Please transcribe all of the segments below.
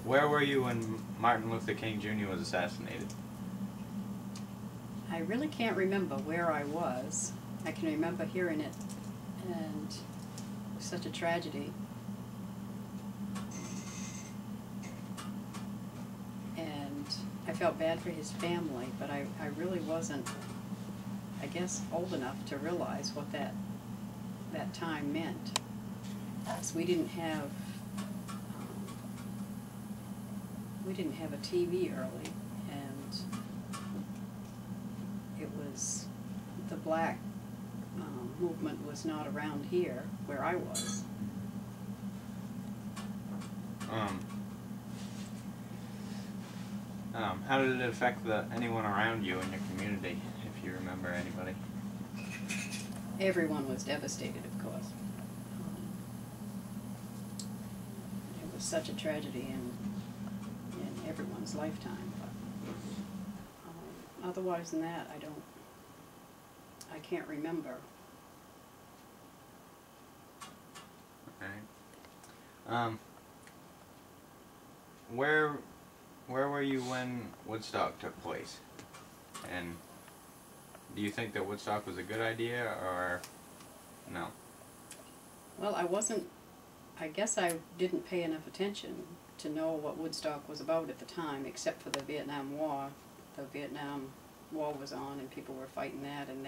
Where were you when Martin Luther King Jr. was assassinated? I really can't remember where I was. I can remember hearing it, and it was such a tragedy. And I felt bad for his family, but I really wasn't, I guess, old enough to realize what that time meant. So we didn't have a TV early, and it was, the black movement was not around here where I was. How did it affect anyone around you in your community, if you remember anybody? Everyone was devastated, of course. It was such a tragedy in everyone's lifetime. But otherwise than that, I can't remember. Okay. Where were you when Woodstock took place? And do you think that Woodstock was a good idea, or no? Well, I guess I didn't pay enough attention to know what Woodstock was about at the time, except for the Vietnam War. The Vietnam War was on, and people were fighting that, and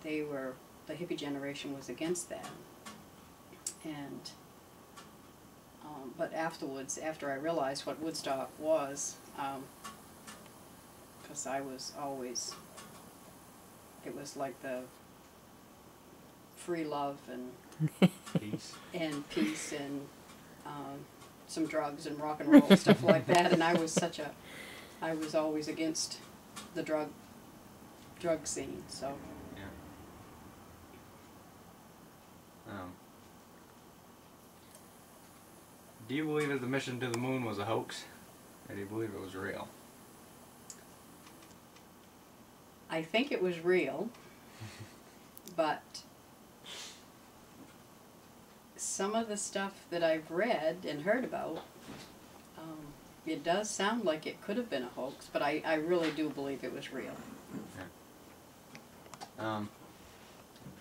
the hippie generation was against that. And but afterwards, after I realized what Woodstock was, because I was always, it was like the free love and peace and some drugs and rock and roll, stuff like that. And I was always against the drug scene. So. Yeah. Do you believe that the mission to the moon was a hoax, or do you believe it was real? I think it was real, but some of the stuff that I've read and heard about, it does sound like it could have been a hoax, but I really do believe it was real. Yeah.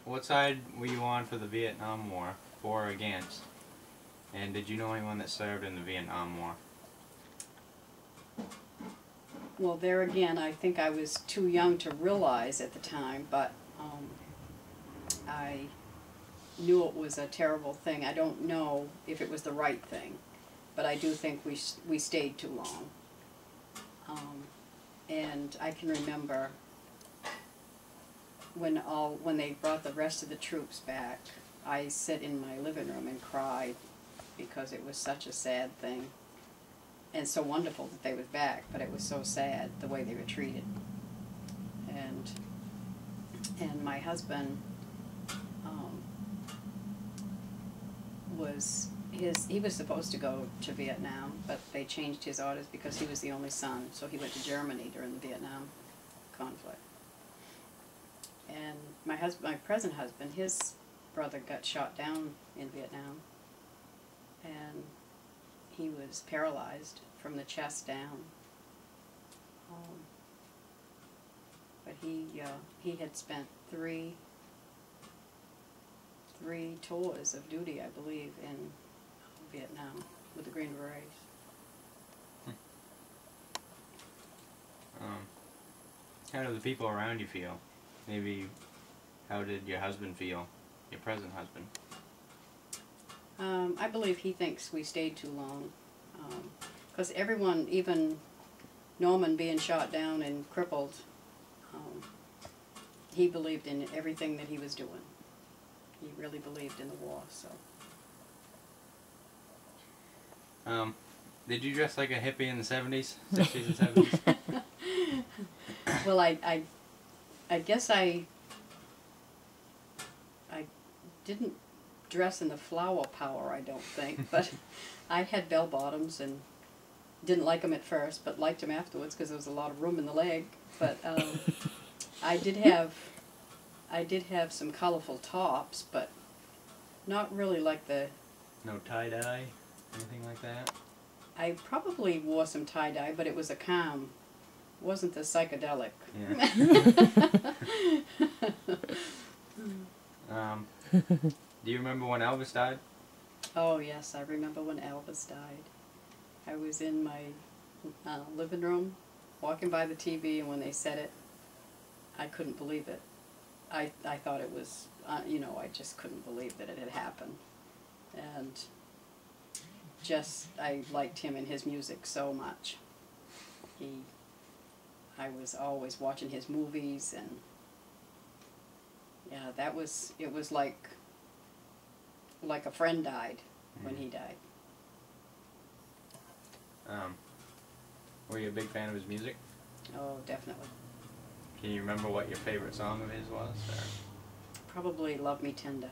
What side were you on for the Vietnam War, for or against? And did you know anyone that served in the Vietnam War? Well, there again, I think I was too young to realize at the time, but I knew it was a terrible thing. I don't know if it was the right thing, but I do think we stayed too long. And I can remember when they brought the rest of the troops back, I sat in my living room and cried because it was such a sad thing. And so wonderful that they was back, but it was so sad the way they were treated. And my husband he was supposed to go to Vietnam, but they changed his orders because he was the only son, so he went to Germany during the Vietnam conflict. And my present husband, his brother got shot down in Vietnam, and he was paralyzed from the chest down. But he had spent three tours of duty, I believe, in Vietnam with the Green Berets. How do the people around you feel? Maybe, how did your husband feel, your present husband? I believe he thinks we stayed too long, because everyone, even Norman being shot down and crippled, he believed in everything that he was doing. He really believed in the war, so. Did you dress like a hippie in the 70s, 60s and 70s? Well, I guess I didn't dress in the flower power, I don't think, but I had bell bottoms and didn't like them at first, but liked them afterwards because there was a lot of room in the leg. But I did have some colorful tops, but not really like the... No tie-dye? Anything like that? I probably wore some tie-dye, but it was a calm. Wasn't the psychedelic. Yeah. Do you remember when Elvis died? Oh yes, I remember when Elvis died. I was in my living room, walking by the TV, and when they said it, I couldn't believe it. I thought it was, you know, I just couldn't believe that it had happened. And just, I liked him and his music so much. I was always watching his movies, and yeah, it was like a friend died when he died. Were you a big fan of his music? Oh, definitely. Can you remember what your favorite song of his was? Or? Probably Love Me Tender.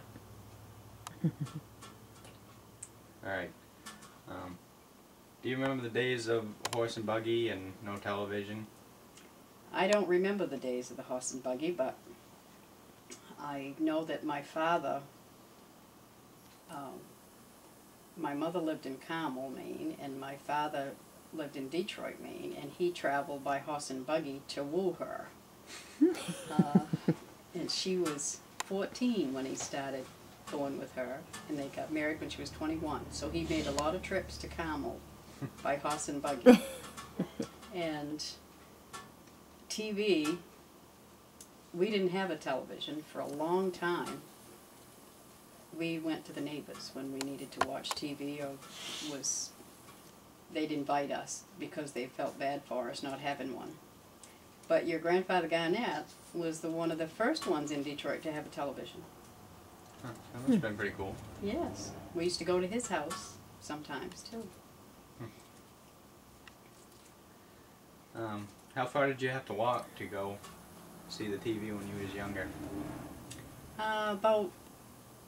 Alright. Do you remember the days of horse and buggy and no television? I don't remember the days of the horse and buggy, but I know that my father, my mother lived in Carmel, Maine, and my father lived in Detroit, Maine, and he traveled by horse and buggy to woo her. And she was 14 when he started going with her, and they got married when she was 21. So he made a lot of trips to Carmel by horse and buggy. And TV, we didn't have a television for a long time. We went to the neighbors when we needed to watch TV, or they'd invite us because they felt bad for us not having one. But your grandfather Garnett was one of the first ones in Detroit to have a television. Huh, that must have been pretty cool. Yes. We used to go to his house sometimes, too. How far did you have to walk to go see the TV when you was younger? About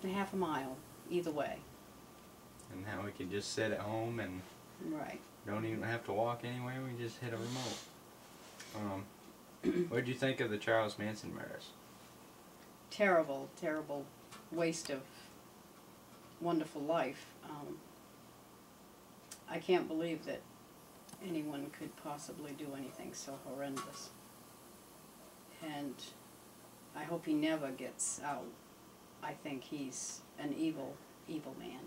half a mile, either way. And now we can just sit at home and Right. don't even have to walk anywhere, we just hit a remote. What did you think of the Charles Manson murders? Terrible, terrible waste of wonderful life. I can't believe that anyone could possibly do anything so horrendous. And I hope he never gets out. I think he's an evil, evil man.